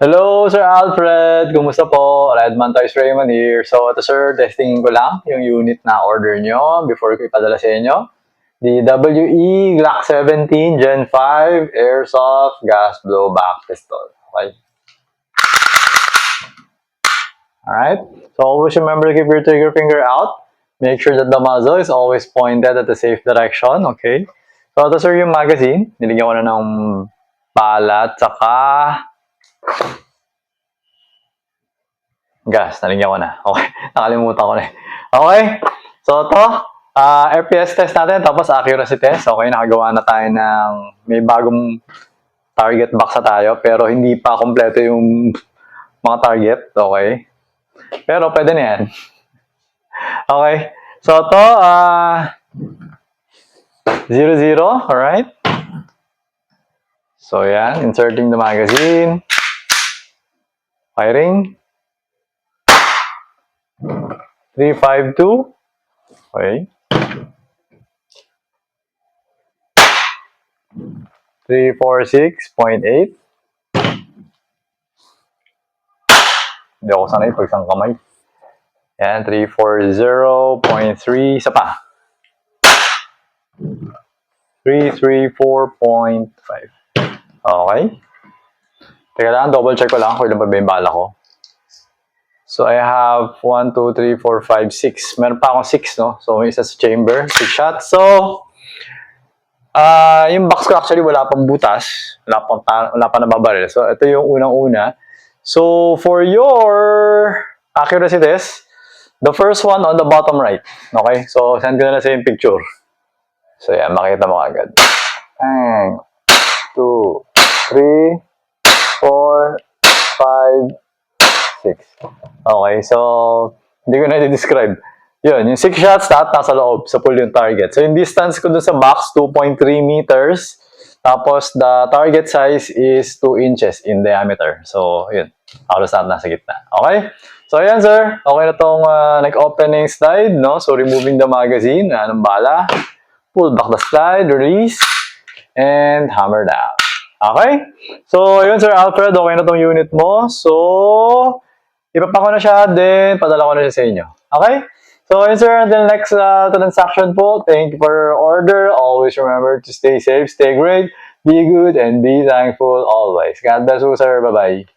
Hello, Sir Alfred! Kumusta po? Redman Toys Raymond here. So, ito sir, testingin ko lang yung unit na order nyo before ko ipadala sa inyo. The WE Glock 17 Gen 5 Airsoft Gas Blowback Pistol. Okay? Alright? So, always remember to keep your trigger finger out. Make sure that the muzzle is always pointed at the safe direction. Okay? So, ito sir yung magazine. Niligyan ko na ng balat, saka gas, nalagyan ko na. Okay, nakalimutan ko na. Okay, so ito, RPS test natin, tapos accuracy test. Okay, nakagawa na tayo ng, may bagong target box na tayo, pero hindi pa kompleto yung mga target. Okay, pero pwede na yan. Okay, so ito, 0-0, alright. So yan, inserting the magazine. Firing. 352. Okay. 346.8. Hindi ako sanay pag isang kamay. Yan, 340.3. Isa pa. 334.5. Okay. Teka lang, double check ko lang kung ilan pa ba yung bala ko. So, I have 1, 2, 3, 4, 5, 6. Meron pa akong 6, no? So, may isa sa chamber. 6 shots. So, yung box ko actually wala pang butas. Wala pa nababaril. So, ito yung unang-una. So, for your accuracy test, the first one on the bottom right. Okay? So, send ko na sa yung picture. So, yan. Makita mo agad. 2, 3, 4, 5, 6. Okay, so hindi ko na i-describe. Yun, yung 6 shots, lahat nasa loob, sa pool yung target. So yung distance ko dun sa box, 2.3 meters. Tapos the target size is 2 inches in diameter. So yun, halos lahat nasa gitna. Okay? So ayan sir, okay na tong opening slide, no? So removing the magazine, anong bala. Pull back the slide, release, and hammer down. Okay? So yun sir Alfred, okay na tong unit mo. So ipapa ko na siya, then padala ko na siya sa inyo. Okay? So, yun sir, until next transaction po, thank you for your order. Always remember to stay safe, stay great, be good, and be thankful always. God bless you sir. Bye-bye.